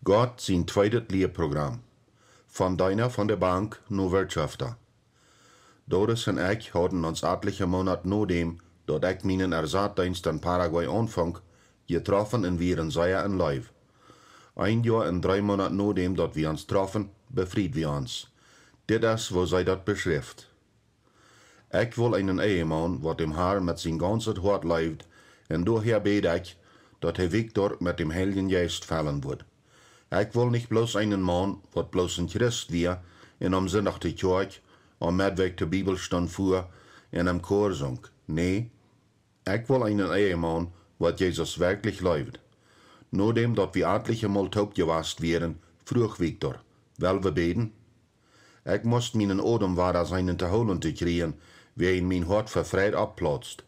Gott sein zweites Lehrprogramm. Von deiner von der Bank nur Wirtschafter. Doris und ich hatten uns etliche Monate nach dem, dat ich meinen Ersatzdienst in Paraguay anfang, getroffen und wir sehr in Live. Ein Jahr und 3 Monate nach dem, dat wir uns trafen, befried wir uns. Dit is, wo sie dat beschrift. Ich will einen Ehemann, wat dem Herr mit sein ganzes Hort lebt, und daher bete ich, dat Victor mit dem Heiligen Geist fallen wird. Ich will nicht bloß einen Mann, wat bloß ein Christ wir, und am Sonntag die Kirche, am Mittwoch die Bibelstunde fuhr, und am Chor sang. Nee, ich will einen Ehemann, wat Jesus wirklich lebt. Nur dem, dat wir etliche Mal taub gewast wären, frug Victor, will wir beten? Ich muss meinen Odem wahr seinen te holen te kriegen, wie in mein Hort verfreit abplatzt.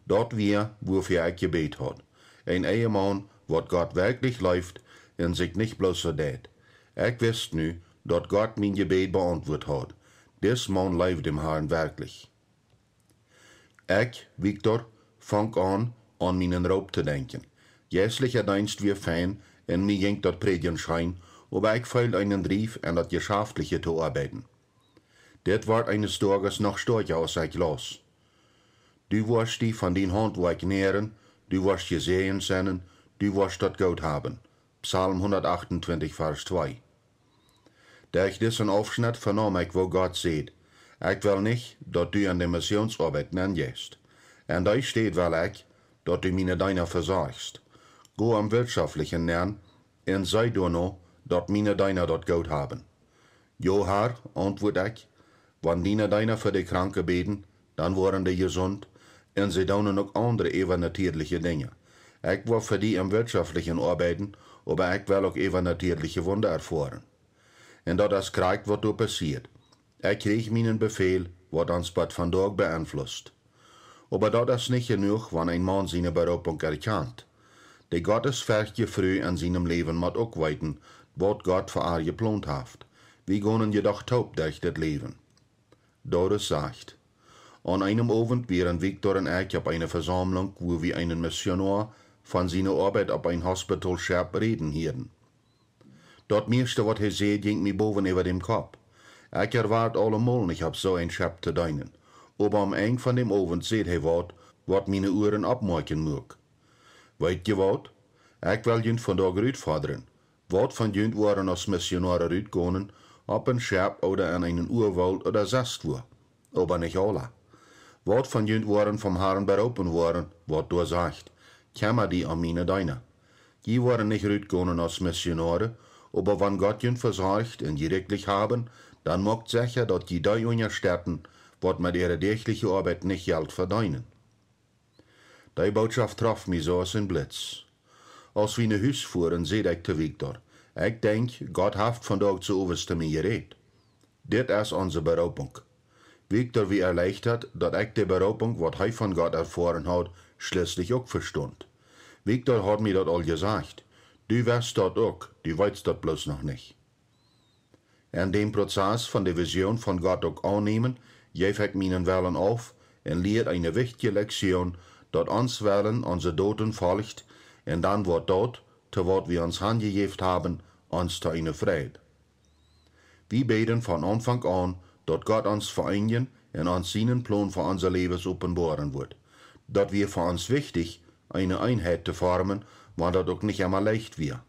Dort wir, wofür ich gebet hat. Ein Ehemann, wat Gott wirklich läuft, und sich nicht bloß so tät. Ich wisst nu, dat Gott mein Gebet beantwortet hat. Dis Mann lebt dem Herrn wirklich. Ich, Victor, fang an meinen Raub zu denken. Jässlicher Dienst wir fein, und mir ging dat Predigen schein, aber ich feilt einen Brief an das Geschäftliche zu arbeiten. Det ward eines Tages noch stärker als ich los. Du wirst die von den Handwerk nähren, du wirst gesehen sein, du wirst das Geld haben. Psalm 128, Vers 2. Da ich diesen Aufschnitt vernahm ich, wo Gott sagt, ich will nicht, dass du an der Missionsarbeit nennst. Und da steht weil ich, dass du meine Deiner versorgst. Go am Wirtschaftlichen nern, und sei du noch, dass meine Deiner dort Geld haben. Jo, Herr, antwort ich, wenn deine Deiner für die Kranke beten, dann waren die gesund, und sie tun noch andere übernatürliche Dinge. Ich will für die im Wirtschaftlichen arbeiten, aber ich will auch übernatürliche Wunder erfahren. Und das kriegt, was da passiert. Ich krieg meinen Befehl, was uns bald von Tag beeinflusst. Aber das ist nicht genug, wenn ein Mann seine Berufung erkennt. Der Gottes fährt früh in seinem Leben mit auch weiten, was Gott für er geplant hat. Wir gehen jedoch taub durch das Leben. Doris sagt, an einem Abend wären Victor und ich auf einer Versammlung, wo wir einen Missionar von seiner Arbeit auf ein Hospital Schab reden hörten. Das meiste, was sieht, ging mir boven über dem Kopf. Ich erwart allemal nicht auf so ein Schab zu dienen. Aber am Ende von dem Abend seht wat meine Uhren abmachen mag. Weet je wat? Ich will jünt von da uitforderen. Wat von jünt waren als Missionare uitgegangen, op een Schab oder in einen Urwald oder sonst wo. Aber nicht alle. Wat von jünt waren vom Herrn berufen worden, wat du sagt, kämmer die an meine Deine. Die waren nicht uitgegangen als Missionare, aber wenn Gott jünt versorgt und direkt haben, dann macht sicher, dass die da unterstützen, wat mit ihrer täglichen Arbeit nicht Geld verdienen. Die Botschaft traf mich so als ein Blitz. Als wir nach Hus fuhren, seht ich zu Victor, ich denk, Gott hat von Tag zu oberst zu mir geredet. Dit ist unsere Berufung. Victor wie erleichtert, dass ich die Berufung, wat er von Gott erfahren hat, schließlich auch verstund. Victor hat mir das all gesagt. Du weißt das auch, du weißt das bloß noch nicht. In dem Prozess von der Vision von Gott auch annehmen, gebe ich meinen Willen auf und lehrt eine wichtige Lektion, dass uns Willen unsere Toten folgt, und dann wird dort, zu wat wir uns handgegeben haben, uns zu einer Freude. Wir beten von Anfang an, dass Gott uns vereinigen und uns seinen Plan für unser Leben offenbaren wird. Dass wir für uns wichtig, eine Einheit zu formen, wenn das auch nicht einmal leicht wird.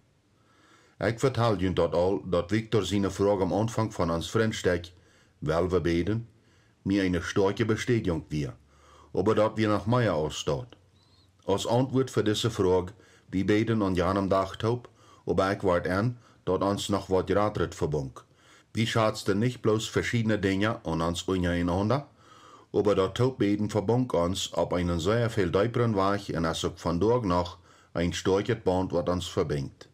Ich vertelle Ihnen dort all, dass Victor seine Frage am Anfang von uns Freundstück, weil wir beten, mir eine starke Bestätigung wir, aber dass wir nach mehr aussteht. Als Antwort für diese Frage, wir beten an jenem Tag taub, aber ich warte an, dass uns noch was ratet verbunk. Wir schatzten nicht bloß verschiedene Dinge an uns untereinander, aber das Taubbeten verbunk uns auf einen sehr viel deiperen Weg und es auch von dort noch ein starkes Band, was uns verbindet.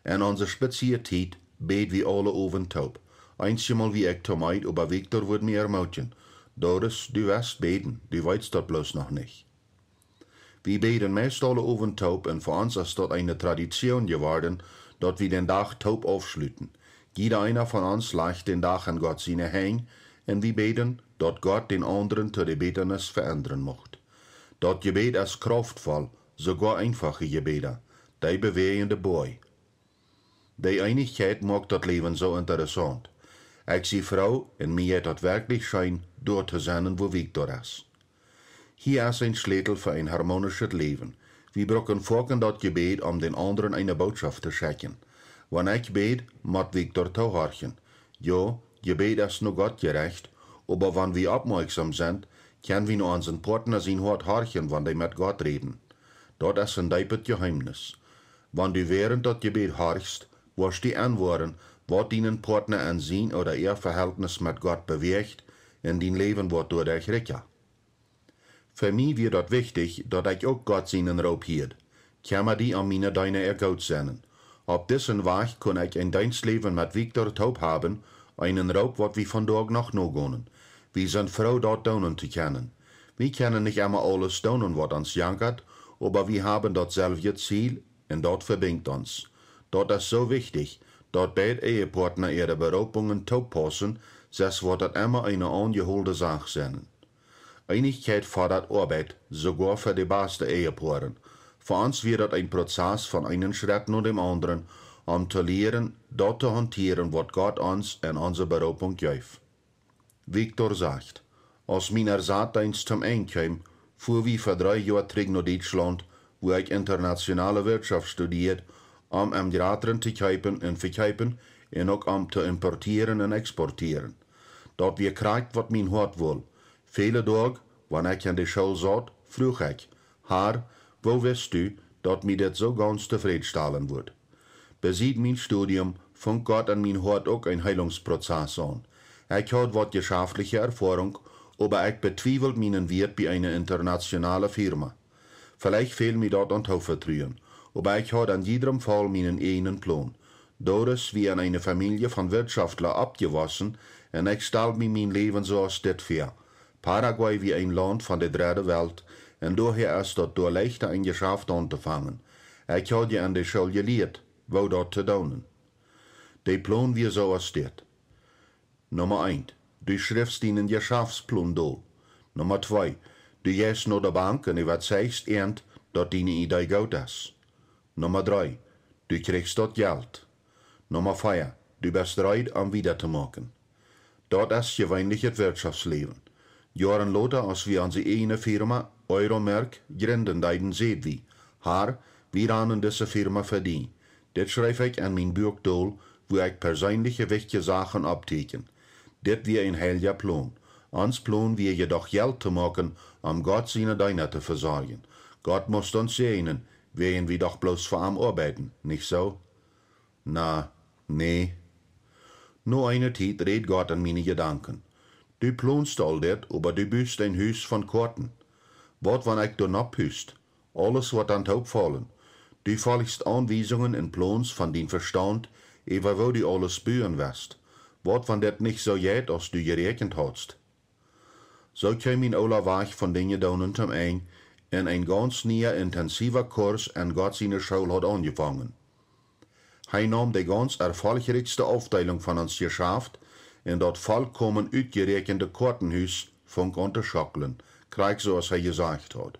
In unserer Spaziertijd beten wir alle oven taub. Einmal wie ich Tomeit, aber Victor wird mir ermutigen. Doris, du wirst beten, du weißt das bloß noch nicht. Wir beten meist alle oven taub und für uns ist das eine Tradition geworden, dass wir den Tag taub aufschlüten. Jeder einer von uns legt den Tag an Gott seine Hänge und wir beten, dass Gott den anderen zu der Beternis verändern macht. Das Gebet ist kraftvoll, sogar einfache Gebete, die bewegende Boy. Die Einigkeit macht das Leben so interessant. Ich zie Frau en mir het dat wirklich schijn door te zijn wo Victor is. Hier ist ein Schlüssel für ein harmonisches Leben. Wir brauchen folgen das Gebet, um den anderen eine Botschaft zu schicken. Wenn ich bete, muss Victor zuhören. Ja, Gebet ist nur Gott gerecht, aber wenn wir aufmerksam sind, können wir nur unseren Partner sein Hort horchen, wenn die mit Gott reden. Das ist ein deipes Geheimnis. Wenn du während das Gebet horchst, wirst du antworten, was deinen Partner an sein oder ihr Verhältnis mit Gott bewegt, in dein Leben wird durch dich reicher. Für mich wird das wichtig, dass ich auch Gott seinen Raub hielt. Kann man die an meine Deine ergaut sein. Auf diesen Weg kann ich ein Dienstleben mit Victor Taub haben, einen Raub, was wir von Tag noch gehen. Wir sind froh, dort tun zu können. Wir können nicht immer alles tun, was uns jankert, aber wir haben dasselbe Ziel und dort verbindet uns. Das ist so wichtig, dass beide Ehepartner ihre Berufungen toepassen, sonst wird das immer eine angeholte Sache sein. Einigkeit fordert Arbeit, sogar für die besten Ehepaare. Für uns wird das ein Prozess von einem Schritt nach dem anderen, um zu lernen, dort zu hantieren, was Gott uns in unsere Berufung gibt. Victor sagt, als mein Ersatzdienst zum Ende kam, fuhr wir für 3 Jahre zurück nach Deutschland, wo ich internationale Wirtschaft studiert, um am Theater zu kaufen und verkaufen und auch um zu importieren und exportieren. Dort wir kriegt, was mein Hort will. Viele Tage, wenn ich in die Schule saß, frug ich, Herr, wo wirst du, dass mir das so ganz zufriedenstellen wird? Besieht mein Studium, fängt Gott an mein Hort auch ein Heilungsprozess an. Ich hatte was geschäftliche Erfahrung, aber ich bezweifelt meinen Wert bei einer internationalen Firma. Vielleicht fehlt mir dort an Vertrauen, aber ich hatte an jedem Fall meinen eigenen Plan. Doris wie an eine Familie von Wirtschaftler abgewaschen und ich stelle mir mein Leben so als das vor. Paraguay wie ein Land von der dritten Welt und daher ist dort durch leichter ein Geschäft anzufangen. Ich habe ja an der Schule gelehrt, wo dort zu tun. Der Plan wie so als das. Nummer 1. Du schriftst deinen Geschäftsplan durch. Nummer 2. Du gehst nach der Bank und überzeugst erst, dass deine Idee gut ist. Nummer 3. Du kriegst dort Geld. Nummer 4. Du bist bereit, um weiterzumachen. Dort ist gewöhnlich das Wirtschaftsleben. Jaren later, als wir unsere eigene Firma Euromerk gründen, deiden seht wie, Herr, wir haben diese Firma verdient. Das schreibe ich an mein Buch durch, wo ich persönliche wichtige Sachen abteken. Das wie ein heiliger Plan. Uns Plan wir jedoch Geld zu machen, um Gott seine Diener zu versorgen. Gott muss uns sehen, wären wir doch bloß für ihn arbeiten, nicht so? Na, nee. Nur eine Zeit redet Gott an meine Gedanken. Du planst all das, aber du bist ein Haus von Karten. Was, wenn ich dann abhüst? Alles wird an Taub fallen. Du folgst Anweisungen und Plans von dein Verstand, über wo du alles spüren wirst. Was, wenn das nicht so geht, als du gerechnet hast? So kam in aller Weg von den Gedanken zum Ende, in ein ganz neuer, intensiver Kurs an Gott seine Schule hat angefangen. Er nahm die ganz erfolgreichste Aufteilung von uns Geschäft in das vollkommen ausgerechnete Kartenhaus von unterschackeln, krieg so als er gesagt hat.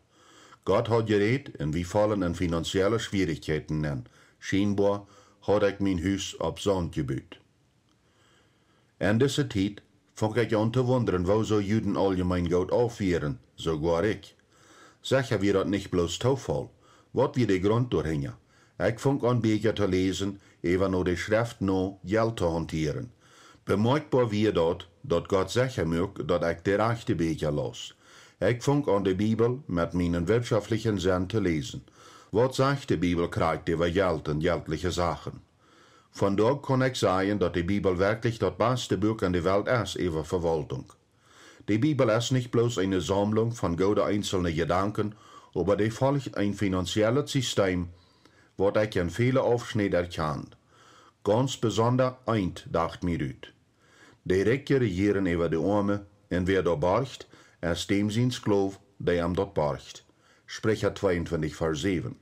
Gott hat geredet und wir fallen in finanzielle Schwierigkeiten an. Scheinbar hat ich mein Haus auf Sand gebaut. In dieser Zeit fang ich an zu wundern, wo so Juden allgemein Gott aufwehren, sogar ich. Sicher wird das nicht bloß Zufall. Was wird der Grund dahinter? Ich fang an Bücher zu lesen, even nur die Schrift noch Geld zu hantieren. Bemerkbar wird dort, dass Gott sicher mögt, dass ich die rechte Bücher las. Ich fang an die Bibel mit meinen wirtschaftlichen Sinn zu lesen. Was sagt die Bibel kriegt über Geld und geldliche Sachen? Von dort kann ich sagen, dass die Bibel wirklich das beste Buch in der Welt ist über Verwaltung. Die Bibel ist nicht bloß eine Sammlung von guten einzelnen Gedanken, aber die folgt ein finanzielles System, was ich in vielen Aufschnitten erkannt. Ganz besonders eint, dacht mir ut. Die Rijken regieren über die Arme, und wer da barcht, ist dem sein Sklav, der ihm dort barcht. Sprecher 22, Vers 7.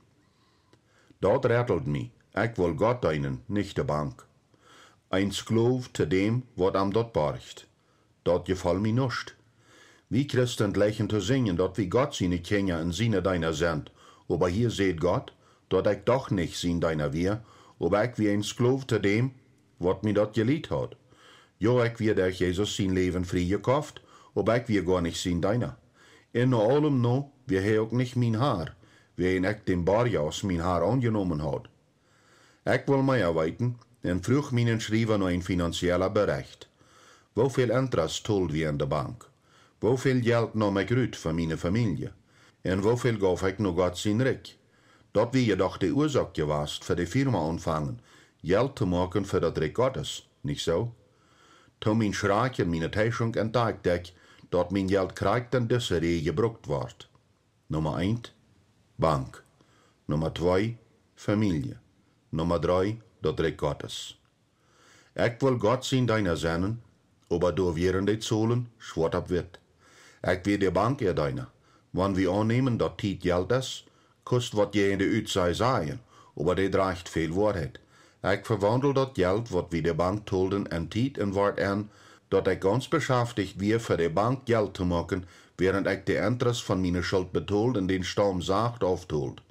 Dort rattelt mich, ich will Gott dienen, nicht die Bank. Ein Sklav zu dem, was ihm dort barcht. Dort gefällt mir nicht. Wir Christen gleichen zu singen, dass wir Gott seine Kinder und seine Deiner sind, aber hier seht Gott, dass ich doch nicht sein Deiner wir, ob ich wie ein Sklav zu dem, wat mir dat geliet hat. Jo, ich wie durch Jesus sein Leben frei gekauft, ob ich wie gar nicht sein deiner. In no allem no, wie er auch nicht mein Haar, wie ihn ich dem Barja aus mein Haar angenommen hat. Ich will mehr weiten, en vroeg meinen Schreiber noch ein finanzieller Bericht. Woveel Interest tollt wir in der Bank? Woveel Geld nam ich uit für meine Familie? En woveel gaf ich noch Gott sein Recht? Dat wie jedoch die Ursache gewesen für die Firma anfangen, Geld zu machen für das Recht Gottes, nicht so? Toen mein Schreck in meine Täuschung entdeckt ich, dat mein Geld kriegt in diese Reihe gebraucht wird. Nummer 1, Bank. Nummer 2, Familie. Nummer 3, das Recht Gottes. Ich will Gott sein deiner sennen, aber du wären die Zahlen schwarz auf wit. Ich will die Bank deiner. Wenn wir annehmen, dat Tiet Geld ist, kost wat je in de Utzei sagen, aber die dreigt viel Wahrheit. Ich verwandel dat Geld, wat wir der Bank tolden, en Tiet en Wort an, dat ich ganz beschäftigt wir für die Bank Geld zu machen, während ich die Interest von meiner Schuld betolt und den Stamm sagt auftolt.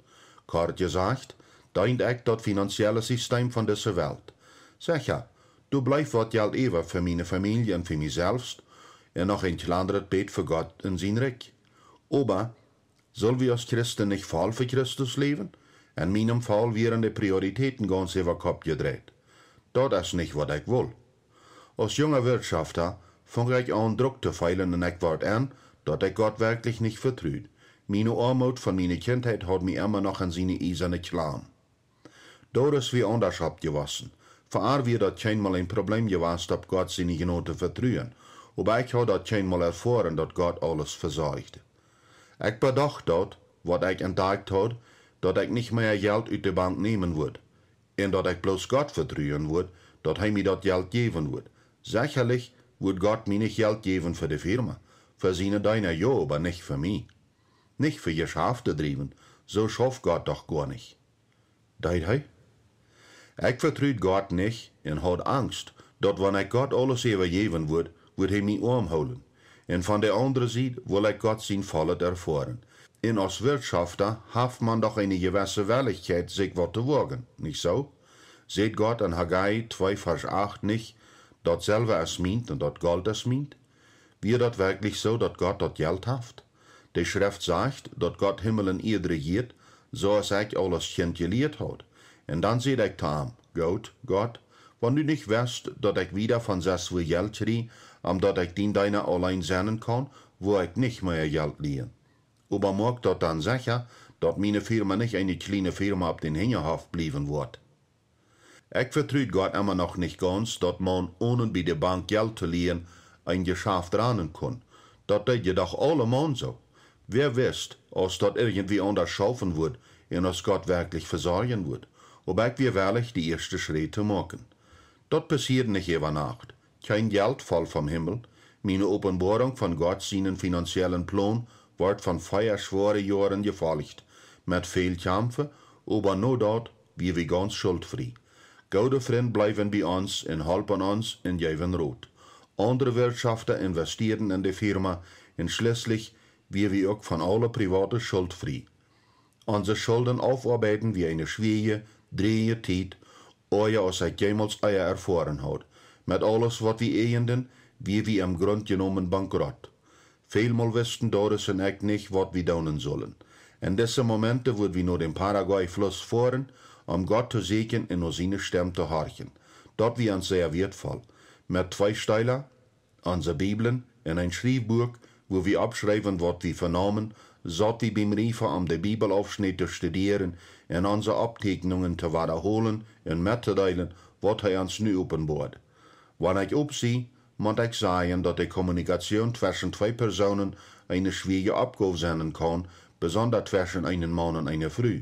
Kort gesagt, deint ich dat finanzielle System von dieser Welt. Sicher, du bleibst wat Geld ever für meine Familie und für mich selbst, und noch ein kleineres Bet für Gott in sein Reich. Aber, soll wir als Christen nicht voll für Christus leben? In meinem Fall wären die Prioritäten ganz über Kopf gedreht. Das ist nicht, was ich will. Als junger Wirtschafter fange ich an, Druck zu feilen und ich ward an, dass ich Gott wirklich nicht vertraut. Meine Armut von meiner Kindheit hat mich immer noch an seine eiserne Klamm. Dort ist wie anders abgewassen. Für wir das keinmal ein Problem gewesen, ob Gott seine Genote vertrauen. Aber ich habe das keinmal erfahren, dass Gott alles versorgt. Ich bedacht dort, was ich entdeckt habe, dass ich nicht mehr Geld aus der Bank nehmen würde. Und dass ich bloß Gott vertrauen würde, dass er mir das Geld geben würde. Sicherlich wird Gott mir nicht Geld geben für die Firma. Für seine deiner ja, aber nicht für mich. Nicht für Geschäfte driven. So schafft Gott doch gar nicht. Deit he? Ich vertraut Gott nicht und hat Angst, dass wenn ich Gott alles übergeben würde, wird er mich arm holen. Und von der anderen Seite will ich Gott sein Volles erfahren. Und als Wirtschafter hat man doch eine gewisse Willigkeit, sich was zu wagen, nicht so? Seht Gott in Haggai 2, Vers 8 nicht, dat selber es meint und dat Gold es meint? Wie dat wirklich so, dat Gott dat Geld haft? Die Schrift sagt, dat Gott Himmel und Erde regiert, so als ich alles Kind gelehrt hat. Und dann seht ich tam, Gott, wenn du nicht weißt, dat ich wieder von so Geld krieg, dat ich den deiner allein senden kann, wo ich nicht mehr Geld liehen. Aber mag dat dann sicher, dat meine Firma nicht eine kleine Firma ab den Hinterhof blieben wird. Ich vertraut Gott immer noch nicht ganz, dat man ohne bei der Bank Geld zu liehen ein Geschäft ranen kann. Dat tut jedoch allemal so. Wer wisst, als dat irgendwie anders schaffen wird und als Gott wirklich versorgen wird. Aber ich will wirklich die erste Schritte machen. Dat passiert nicht über Nacht. Kein Geld fällt vom Himmel. Meine Offenbarung von Gott seinen finanziellen Plan wird von schweren Jahren gefolgt. Mit viel Kämpfen, aber nur dort wie wir ganz schuldfrei. Gute Freunde bleiben bei uns und helfen uns in geben Rot. Andere Wirtschafter investieren in die Firma und schließlich wir auch von allen privaten Schuld frei. Unsere Schulden aufarbeiten wie eine schwierige, drehe Zeit, euer als ich jemals euer erfahren hat. Mit alles, was wir ehenden, wir im Grund genommen bankrott. Vielmal wüssten Doris und ich nicht, was wir tun sollen. In diesen Momenten würden wir nur den Paraguay-Fluss fahren, Gott zu segnen und nur seine Stimme zu horchen. Dort wie uns sehr wertvoll. Mit 2 Steiler, unsere Bibeln und ein Schriftbuch, wo wir abschreiben, was wir vernahmen, so wie beim Riefen die Bibelaufschnitte studieren und unsere Abtegnungen zu wiederholen und mitzuteilen, was er uns nu offenbart. Wenn ich aufsehe, muss ich sagen, dass die Kommunikation zwischen 2 Personen eine schwierige Abgabe sein kann, besonders zwischen einem Mann und einer Frau.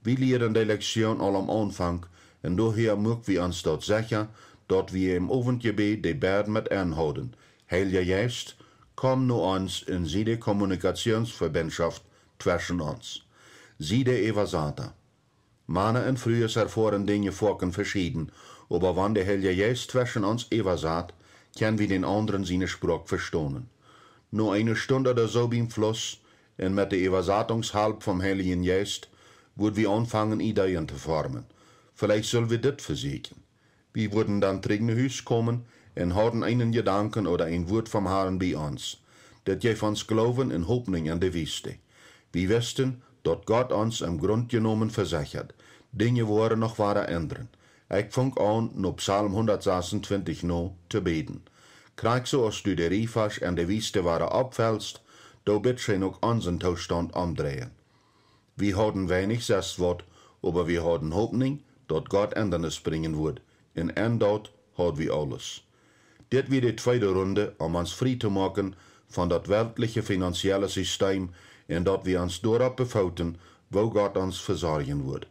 Wir lehren die Lektion all am Anfang, und daher mögen wir uns dort sicher, dass wir im Abendgebet die Beiden mit anhalten. Heiliger Geist, komm nu uns in sie die Kommunikationsverbundschaft zwischen uns. Sie der Evasater. Männer und Früher erfahren Dinge vorken verschieden, aber wenn der Heilige Geist zwischen uns evasat, können wir den anderen seine Sprache verstehen. Nur eine Stunde oder so beim Fluss, und mit der Evasatungshalb vom Heiligen Geist, würden wir anfangen, Ideen zu formen. Vielleicht sollen wir das versuchen. Wir würden dann terug nach Hus kommen und haben einen Gedanken oder ein Wort vom Herrn bei uns. Das geeft uns Glauben und Hoffnung an der Wüste. Wir wüssten, dass Gott uns im Grund genommen versichert. Dinge worden noch wahre ändern. Ich fang an, no Psalm 126 no te beten. Krijg so als du de Riefas en de Wüste ware abfällst, do bitt schön auch unseren Zustand umdrehen. Wir haben wenig Selbstwort, aber wir haben Hoffnung, dass Gott Ändernis bringen wird. In dort haben wir alles. Dit wird die zweite Runde, um uns frei zu machen von dat weltliche finanzielle System, en dat wir uns dort befouten, wo Gott uns versorgen wird.